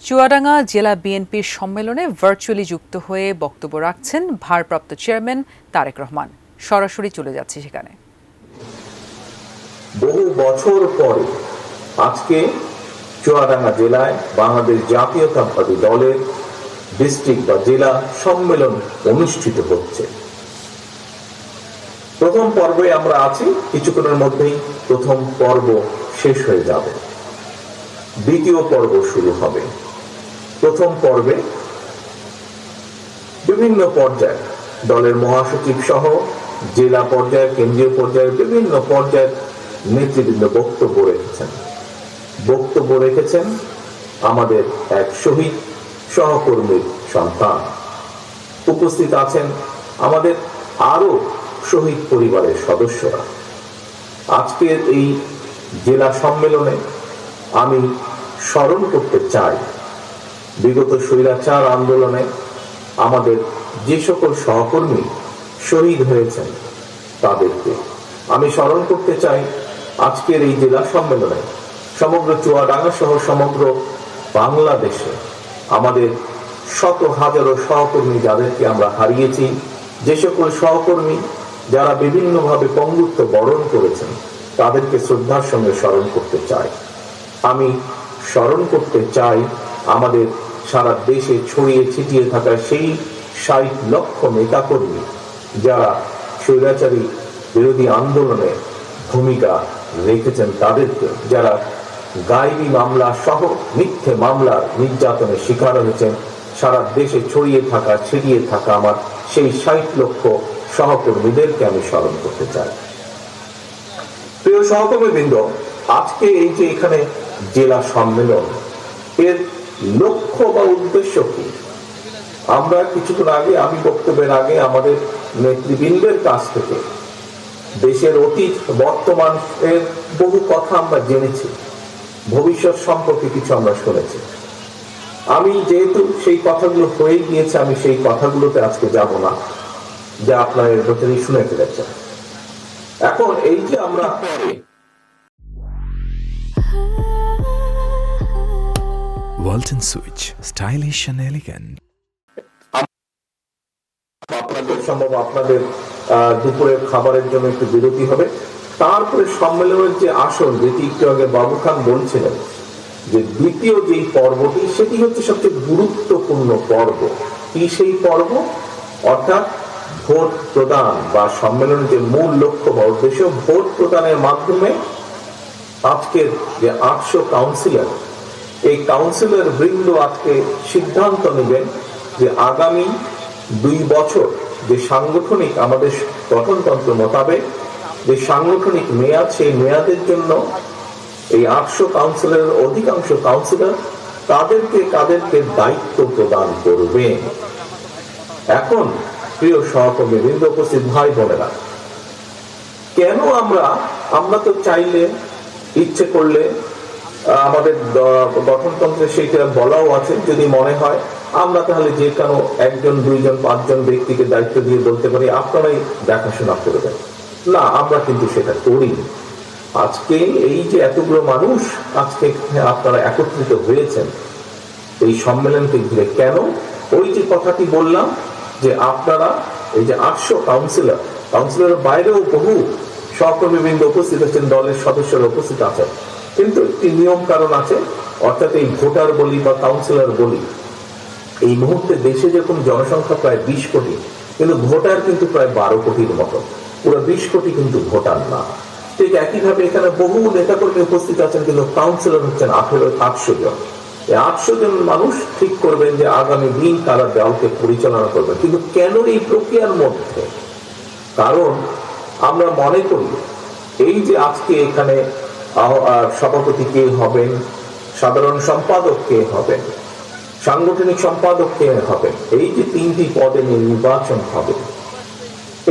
চুয়াডাঙ্গা জেলা বিএনপির সম্মেলনে ভার্চুয়ালি যুক্ত হয়ে বক্তব্য রাখছেন ভারপ্রাপ্ত চেয়ারম্যান তারেক রহমান। সরাসরি চলে যাচ্ছে সেখানে। বহু বছর পরে আজকে চুয়াডাঙ্গা জেলায় বাংলাদেশ জাতীয়তাবাদী দলের ডিস্ট্রিক্ট বা জেলা সম্মেলন অনুষ্ঠিত হচ্ছে। প্রথম পর্বে আমরা আছি, কিছুক্ষণের মধ্যেই প্রথম পর্ব শেষ হয়ে যাবে, দ্বিতীয় পর্ব শুরু হবে। প্রথম পর্বে বিভিন্ন পর্যায়ে দলের মহাসচিব সহ জেলা পর্যায়ে, কেন্দ্রীয় পর্যায়ে বিভিন্ন পর্যায়ের নেতৃবৃন্দ বক্তব্য রেখেছেন আমাদের এক শহীদ সহকর্মীর সন্তান। উপস্থিত আছেন আমাদের আরো শহীদ পরিবারের সদস্যরা। আজকের এই জেলা সম্মেলনে আমি স্মরণ করতে চাই বিগত স্বৈরাচার আন্দোলনে আমাদের যে সকল সহকর্মী শহীদ হয়েছেন তাদেরকে আমি স্মরণ করতে চাই। আজকের এই জেলা সম্মেলনে সমগ্র চুয়াডাঙ্গা সহ সমগ্র বাংলাদেশে আমাদের শত হাজারো সহকর্মী যাদেরকে আমরা হারিয়েছি, যে সকল সহকর্মী যারা বিভিন্নভাবে পঙ্গুত্ব বরণ করেছেন তাদেরকে শ্রদ্ধার সঙ্গে স্মরণ করতে চাই। আমি স্মরণ করতে চাই আমাদের সারা দেশে ছড়িয়ে ছিটিয়ে থাকা সেই ৬০ লক্ষ নেতাকর্মী যারা স্বৈরাচারী বিরোধী আন্দোলনে ভূমিকা রেখেছেন তাদেরকে, যারা গায়েবী মামলা সহ মিথ্যে মামলার নির্যাতনের শিকার হয়েছেন। সারা দেশে ছড়িয়ে থাকা ছিটিয়ে থাকা আমার সেই ৬০ লক্ষ সহকর্মীদেরকে আমি স্মরণ করতে চাই। প্রিয় সহকর্মীবৃন্দ, আজকে এই যে এখানে জেলা সম্মেলন, এর লক্ষ্য বা উদ্দেশ্য কি? আমরা কিছুক্ষণ আগে, আমি বক্তব্যের আগে আমাদের নেতৃবৃন্দের কাছ থেকে দেশের অতীত বর্তমান এর বহু কথা আমরা জেনেছি, ভবিষ্যৎ সম্পর্কে কিছু আমরা শুনেছি। আমি যেহেতু সেই কথাগুলো হয়ে গিয়েছে, আমি সেই কথাগুলোতে আজকে যাব না, যা আপনারা এর ভেতরেই শুনে ফেলেছেন। এখন এই যে আমরা Walton switch, stylish and elegant. আপনাদের সম্ভব আপনাদের দুপুরের খাবারের জন্য একটু বিরতি হবে, তারপরে সম্মেলনের যে আসল, যেটি একটু আগে বাবু খান বলছিলেন যে দ্বিতীয় যেই পর্বটি, সেটি হচ্ছে সবচেয়ে গুরুত্বপূর্ণ পর্ব। কি সেই পর্ব? অর্থাৎ ভোট প্রদান, বা সম্মেলনের যে মূল লক্ষ্য বা উদ্দেশ্য, ভোট প্রদানের মাধ্যমে আজকের যে ৮০০ কাউন্সিলর, এই কাউন্সিলর বৃন্দ আজকে সিদ্ধান্ত নেবেন যে আগামী ২ বছর যে সাংগঠনিক আমাদের গঠনতন্ত্র মোতাবেক যে সাংগঠনিক মেয়াদ, সেই মেয়াদের জন্য এই ৮০০ কাউন্সিলরের অধিকাংশ কাউন্সিলর তাদেরকে দায়িত্ব প্রদান করবেন। এখন প্রিয় সহকর্মী বৃন্দ, উপস্থিত ভাই বোনেরা, কেন আমরা তো চাইলে, ইচ্ছে করলে আমাদের গঠনতন্ত্রে সেইটা বলাও আছে, যদি মনে হয় আমরা তাহলে যে কোনো ১ জন ২ জন ৫ জন ব্যক্তিকে দায়িত্ব দিয়ে বলতে পারি আপনারাই দেখাশোনা করবেন। না, আমরা কিন্তু সেটা করি। আজকে এই যে এতগুলো মানুষ আজকে আপনারা একত্রিত হয়েছেন এই সম্মেলনকে ঘিরে, কেন? ওই যে কথাটি বললাম যে আপনারা এই যে ৮০০ কাউন্সিলরের বাইরেও বহু সহকর্মীবৃন্দ উপস্থিত আছেন, দলের সদস্যরা উপস্থিত আছেন, কিন্তু একটি নিয়ম কারণ আছে। অর্থাৎ এই ভোটার বলি বা কাউন্সিলর বলি, এই মুহূর্তে দেশে যেরকম জনসংখ্যা প্রায় ২০ কোটি, কিন্তু ভোটার কিন্তু প্রায় ১২ কোটির মতো, পুরো ২০ কোটি কিন্তু ভোটার না। ঠিক একইভাবে এখানে বহু নেতাকর্মী উপস্থিত আছেন, কিন্তু কাউন্সিলর হচ্ছেন ৮০০ জন। এই ৮০০ জন মানুষ ঠিক করবেন যে আগামী দিন তারা দলকে পরিচালনা করবেন। কিন্তু কেন এই প্রক্রিয়ার মধ্যে? কারণ আমরা মনে করি এই যে আজকে এখানে সভাপতি কে হবেন, সাধারণ সম্পাদক কে হবেন, সাংগঠনিক সম্পাদক কে হবেন, এই যে ৩টি পদে নির্বাচন হবে,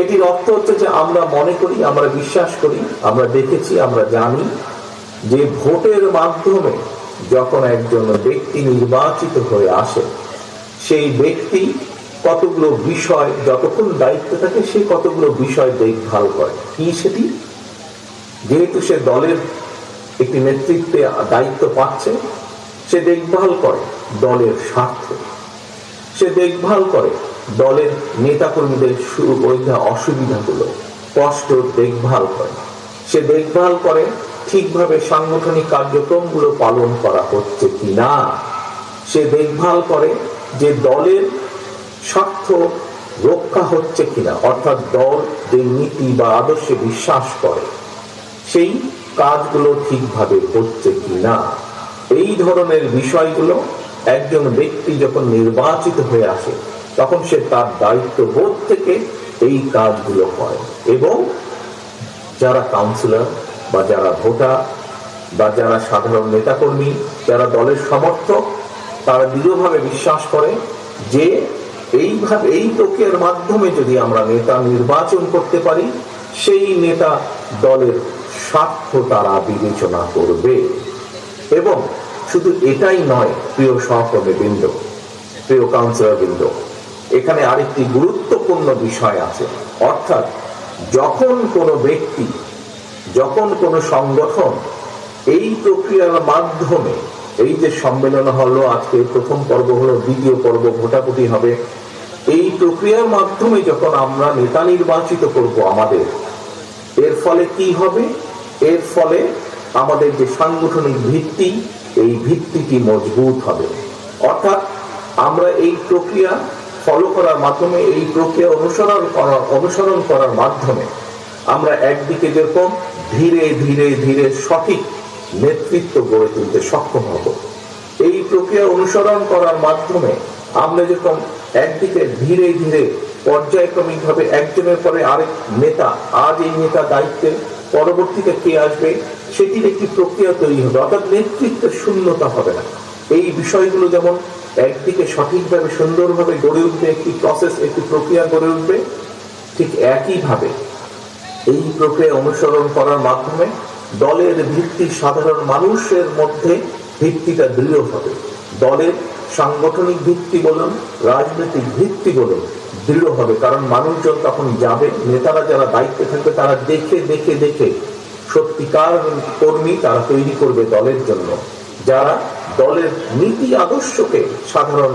এটির অর্থ হচ্ছে যে আমরা মনে করি, আমরা বিশ্বাস করি, আমরা দেখেছি, আমরা জানি যে ভোটের মাধ্যমে যখন একজন ব্যক্তি নির্বাচিত হয়ে আসে, সেই ব্যক্তি কতগুলো বিষয়, যতক্ষণ দায়িত্ব থাকে সে কতগুলো বিষয় দেখভাল করে। কি সেটি? যেহেতু সে দলের একটি নেতৃত্বে দায়িত্ব পাচ্ছে, সে দেখভাল করে দলের স্বার্থ, সে দেখভাল করে দলের নেতাকর্মীদের সুবিধা অসুবিধাগুলো, কষ্ট দেখভাল করে, সে দেখভাল করে ঠিকভাবে সাংগঠনিক কার্যক্রমগুলো পালন করা হচ্ছে কিনা, সে দেখভাল করে যে দলের স্বার্থ রক্ষা হচ্ছে কিনা, অর্থাৎ দল যে নীতি বা আদর্শে বিশ্বাস করে সেই কাজগুলো ঠিকভাবে হচ্ছে কিনা। এই ধরনের বিষয়গুলো একজন ব্যক্তি যখন নির্বাচিত হয়ে আসে তখন সে তার দায়িত্ববোধ থেকে এই কাজগুলো করে। এবং যারা কাউন্সিলর বা যারা ভোটার বা যারা সাধারণ নেতাকর্মী, যারা দলের সমর্থক, তারা দৃঢ়ভাবে বিশ্বাস করে যে এইভাবে এই প্রক্রিয়ার মাধ্যমে যদি আমরা নেতা নির্বাচন করতে পারি, সেই নেতা দলের স্বার্থ তারা বিবেচনা করবে। এবং শুধু এটাই নয়, প্রিয় সহকর্মী বৃন্দ, প্রিয় কাউন্সিলর বৃন্দ, এখানে আরেকটি গুরুত্বপূর্ণ বিষয় আছে। অর্থাৎ যখন কোনো ব্যক্তি, যখন কোনো সংগঠন এই প্রক্রিয়ার মাধ্যমে, এই যে সম্মেলন হলো আজকে, প্রথম পর্ব হলো, দ্বিতীয় পর্ব ভোটাভুটি হবে, এই প্রক্রিয়ার মাধ্যমে যখন আমরা নেতা নির্বাচিত করব আমাদের, এর ফলে কি হবে? এর ফলে আমাদের যে সাংগঠনিক ভিত্তি, এই ভিত্তিটি মজবুত হবে। অর্থাৎ আমরা এই প্রক্রিয়া ফলো করার মাধ্যমে, এই প্রক্রিয়া অনুসরণ করার মাধ্যমে আমরা একদিকে যেরকম ধীরে ধীরে ধীরে সঠিক নেতৃত্ব গড়ে তুলতে সক্ষম হব। এই প্রক্রিয়া অনুসরণ করার মাধ্যমে আমরা যেরকম একদিকে ধীরে ধীরে পর্যায়ক্রমিক ভাবে একজনের পরে আরেক নেতা, আজ এই নেতা দায়িত্বে, পরবর্তীতে কে আসবে, সেটির একটি প্রক্রিয়া তৈরি হবে। অর্থাৎ নেতৃত্বের শূন্যতা হবে না। এই বিষয়গুলো যেমন একদিকে সঠিকভাবে সুন্দরভাবে গড়ে উঠবে, একটি প্রসেস, একটি প্রক্রিয়া গড়ে উঠবে, ঠিক একইভাবে এই প্রক্রিয়া অনুসরণ করার মাধ্যমে দলের ভিত্তি সাধারণ মানুষের মধ্যে ভিত্তিটা দৃঢ় হবে। দলের সাংগঠনিক ভিত্তি বলুন, রাজনৈতিক ভিত্তি বলুন, দৃঢ় হবে। কারণ মানুষজন তখন যাবে, নেতারা যারা দায়িত্বে থাকবে তারা দেখে দেখে দেখে সত্যিকার কর্মী তারা তৈরি করবে দলের জন্য, যারা দলের নীতি আদর্শকে সাধারণ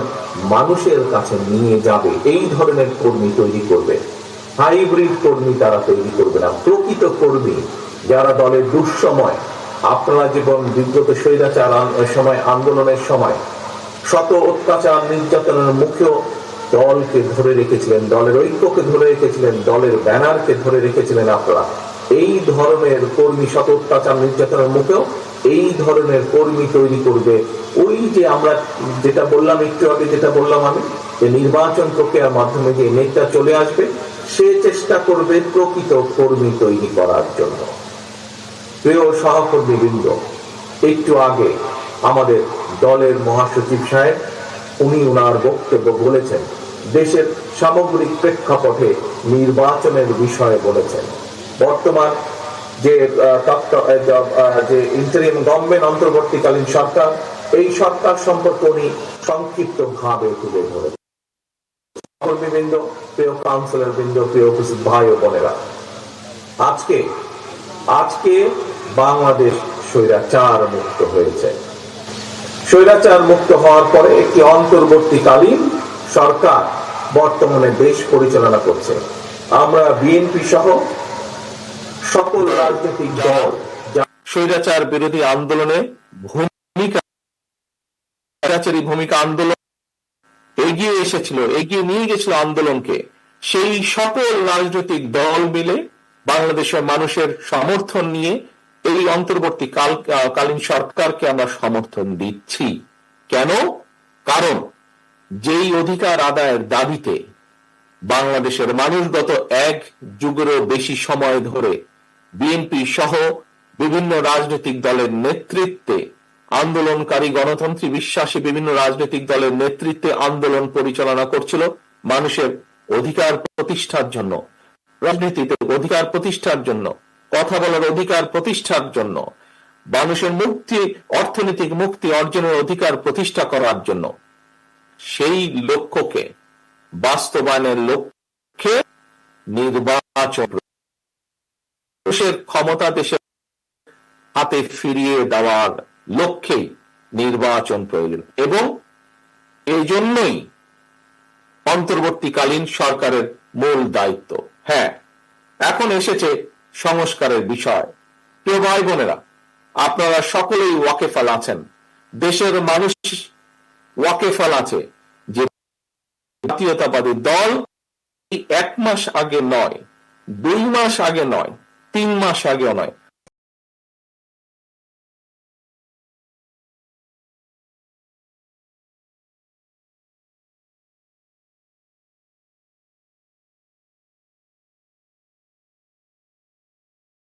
মানুষের কাছে নিয়ে যাবে। এই ধরনের কর্মী তৈরি করবে। হাইব্রিড কর্মী তারা তৈরি করবে না, প্রকৃত কর্মী যারা দলের দুঃসময়, আপনারা যেমন বিগত স্বৈরাচার সময়, আন্দোলনের সময় শত অত্যাচার নির্যাতনের মুখেও দলকে ধরে রেখেছিলেন, দলের ঐক্যকে ধরে রেখেছিলেন, দলের ব্যানারকে ধরে রেখেছিলেন আপনারা। এই ধরনের কর্মী শত অত্যাচার নির্যাতনের মুখেও এই ধরনের কর্মী তৈরি করবে। ওই যে আমরা যেটা বললাম একটু আগে, যেটা বললাম আমি, যে নির্বাচন প্রক্রিয়ার মাধ্যমে যে নেতা চলে আসবে, সে চেষ্টা করবে প্রকৃত কর্মী তৈরি করার জন্য। প্রিয় সহকর্মী বৃন্দ, একটু আগে আমাদের দলের মহাসচিব সাহেব, উনি ওনার বক্তব্য বলেছেন, দেশের সামগ্রিক প্রেক্ষাপটে নির্বাচনের বিষয়ে বলেছেন। বর্তমান যে ইন্টারিম গভর্নমেন্ট, অন্তর্বর্তীকালীন সরকার, এই সরকার সম্পর্কে উনি সংক্ষিপ্ত ভাবে তুলে ধরেছেন। কর্মীবৃন্দ, প্রিয় কাউন্সিলর বৃন্দ, প্রিয় উপস্থিত ভাই ও বোনেরা, আজকে বাংলাদেশ স্বৈরাচার মুক্ত হয়েছে। স্বৈরাচার মুক্ত হওয়ার পরে একটি অন্তর্বর্তীকালীন সরকার বর্তমানে দেশ পরিচালনা করছে। আমরা বিএনপি সহ সকল রাজনৈতিক দল স্বৈরাচার বিরোধী আন্দোলনে ভূমিকা আন্দোলন এগিয়ে এসেছিল, এগিয়ে নিয়ে গেছিল আন্দোলনকে, সেই সকল রাজনৈতিক দল মিলে বাংলাদেশের মানুষের সমর্থন নিয়ে এই অন্তর্বর্তীকালীন সরকারকে আমরা সমর্থন দিচ্ছি। কেন? কারণ যেই অধিকার আদায়ের দাবিতে বাংলাদেশের মানুষ গত এক যুগেরও বেশি সময় ধরে বিএনপি সহ বিভিন্ন রাজনৈতিক দলের নেতৃত্বে, আন্দোলনকারী গণতন্ত্রী বিশ্বাসী বিভিন্ন রাজনৈতিক দলের নেতৃত্বে আন্দোলন পরিচালনা করছিল মানুষের অধিকার প্রতিষ্ঠার জন্য, রাজনীতিতে অধিকার প্রতিষ্ঠার জন্য, কথা বলার অধিকার প্রতিষ্ঠার জন্য, মানুষের মুক্তি, অর্থনৈতিক মুক্তি অর্জনের অধিকার প্রতিষ্ঠা করার জন্য। সেই লক্ষ্যকে বাস্তবায়নের লক্ষ্যে নির্বাচন, দেশের ক্ষমতা দেশের হাতে ফিরিয়ে দেওয়ার লক্ষ্যে নির্বাচন প্রয়োজন এবং এই জন্যই অন্তর্বর্তীকালীন সরকারের মূল দায়িত্ব। হ্যাঁ, এখন এসেছে সংস্কারের বিষয়। প্রিয় ভাই বোনেরা, আপনারা সকলেই ওয়াকেফাল আছেন, দেশের মানুষ ওয়াকেফাল আছে যে জাতীয়তাবাদী দল 1 মাস আগে নয়, 2 মাস আগে নয়, 3 মাস আগেও নয়,